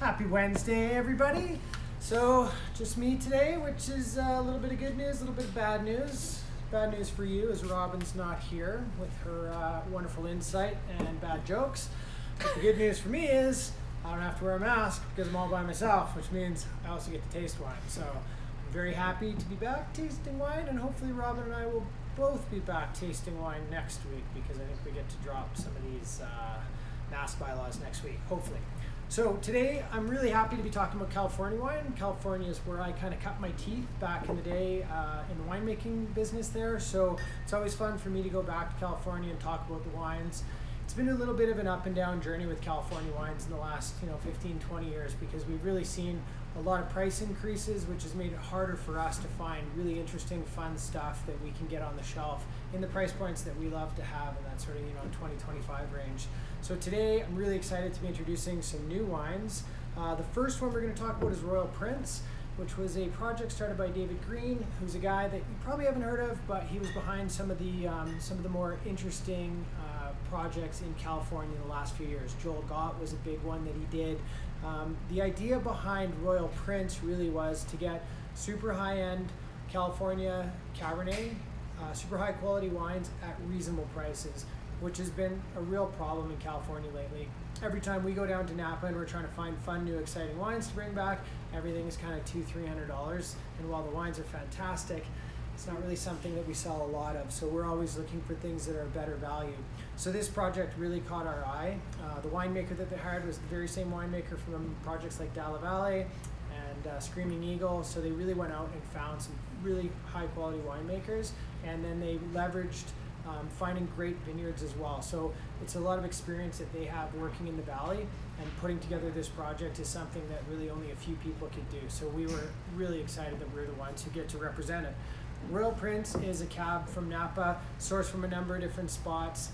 Happy Wednesday, everybody. So, just me today, which is a little bit of good news, a little bit of bad news. Bad news for you is Robin's not here with her wonderful insight and bad jokes. But the good news for me is I don't have to wear a mask because I'm all by myself, which means I also get to taste wine. So, I'm very happy to be back tasting wine, and hopefully Robin and I will both be back tasting wine next week because I think we get to drop some of these mask bylaws next week, hopefully. So today I'm really happy to be talking about California wine. California is where I kind of cut my teeth back in the day in the winemaking business there. So it's always fun for me to go back to California and talk about the wines. It's been a little bit of an up and down journey with California wines in the last 15, 20 years because we've really seen a lot of price increases, which has made it harder for us to find really interesting, fun stuff that we can get on the shelf in the price points that we love to have in that sort of 20, 25 range. So today I'm really excited to be introducing some new wines. The first one we're going to talk about is Royal Prince, which was a project started by David Green, who's a guy that you probably haven't heard of, but he was behind some of the more interesting projects in California in the last few years. Joel Gott was a big one that he did. The idea behind Royal Prince really was to get super high-end California Cabernet, super high quality wines at reasonable prices, which has been a real problem in California lately. Every time we go down to Napa and we're trying to find fun, new, exciting wines to bring back, everything is kind of $200-$300. And while the wines are fantastic, it's not really something that we sell a lot of. So we're always looking for things that are better value. So this project really caught our eye. The winemaker that they hired was the very same winemaker from projects like Dalla Valle and Screaming Eagle. So they really went out and found some really high quality winemakers, and then they leveraged finding great vineyards as well. So it's a lot of experience that they have working in the valley, and putting together this project is something that really only a few people could do. So we were really excited that we're the ones who get to represent it. Royal Prince is a cab from Napa, sourced from a number of different spots.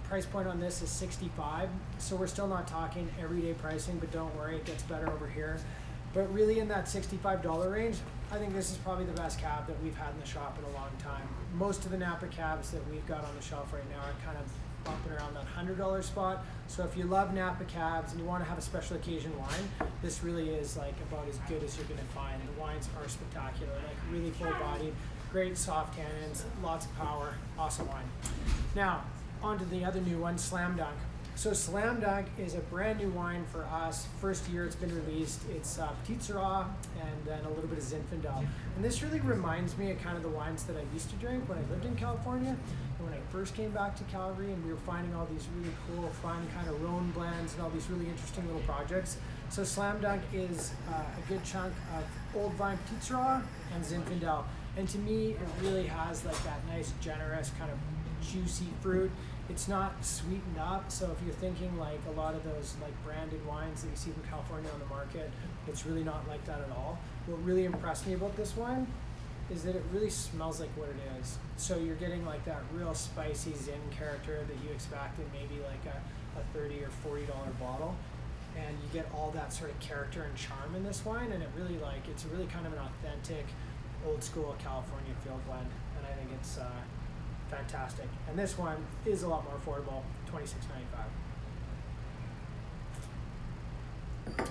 Price point on this is $65, so we're still not talking everyday pricing, but don't worry, it gets better over here. But really in that $65 range, I think this is probably the best cab that we've had in the shop in a long time. Most of the Napa cabs that we've got on the shelf right now are kind of bumping around that $100 spot. So if you love Napa cabs and you want to have a special occasion wine, this really is like about as good as you're going to find. The wines are spectacular, like really full bodied, great soft tannins, lots of power, awesome wine. Now, on to the other new one, Slam Dunk. So Slam Dunk is a brand new wine for us. First year it's been released. It's Petit Syrah and then a little bit of Zinfandel. And this really reminds me of kind of the wines that I used to drink when I lived in California. And when I first came back to Calgary, and we were finding all these really cool, fun kind of Rhone blends and all these really interesting little projects. So Slam Dunk is a good chunk of old vine Petit Syrah and Zinfandel. And to me, it really has like that nice, generous kind of juicy fruit. It's not sweetened up, so if you're thinking like a lot of those like branded wines that you see from California on the market, it's really not like that at all. What really impressed me about this wine is that it really smells like what it is. So you're getting like that real spicy Zin character that you expect in maybe like a $30 or $40 bottle, and you get all that sort of character and charm in this wine, and it's really kind of an authentic, old school California field blend, and I think it's fantastic. And this one is a lot more affordable, $26.95.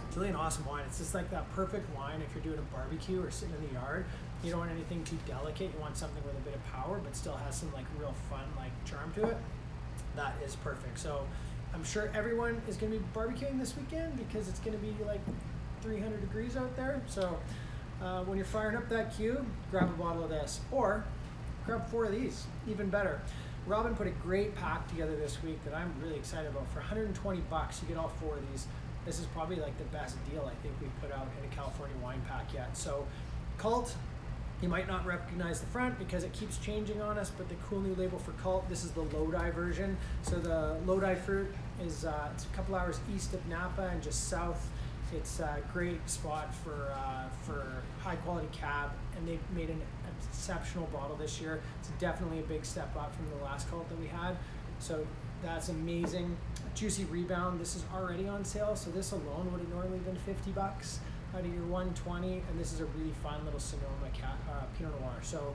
It's really an awesome wine. It's just like that perfect wine if you're doing a barbecue or sitting in the yard. You don't want anything too delicate. You want something with a bit of power but still has some like real fun like charm to it. That is perfect. So I'm sure everyone is going to be barbecuing this weekend because it's going to be like 300 degrees out there. So when you're firing up that cube, grab a bottle of this, or grab 4 of these, even better. Robin put a great pack together this week that I'm really excited about. For $120, you get all 4 of these. This is probably like the best deal I think we've put out in a California wine pack yet. So Cult, you might not recognize the front because it keeps changing on us, but the cool new label for Cult, this is the Lodi version. So the Lodi fruit is it's a couple hours east of Napa and just south. It's a great spot for high quality cab, and they've made an exceptional bottle this year. It's definitely a big step up from the last Cult that we had. So that's amazing. Juicy Rebound, this is already on sale, so this alone would have normally been $50 out of your 120, and this is a really fun little Sonoma Pinot Noir. So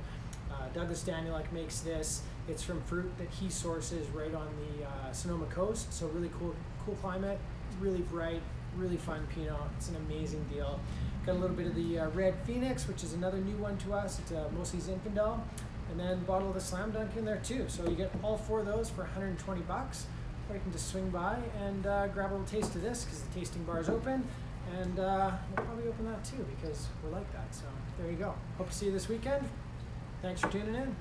Douglas Danielek makes this. It's from fruit that he sources right on the Sonoma coast, so really cool climate, really bright, really fun Pinot. It's an amazing deal. Got a little bit of the Red Phoenix, which is another new one to us. It's mostly Zinfandel. And then a bottle of the Slam Dunk in there too. So you get all 4 of those for 120 bucks. Or you can just swing by and grab a little taste of this because the tasting bar is open. And we'll probably open that too because we're like that. So there you go. Hope to see you this weekend. Thanks for tuning in.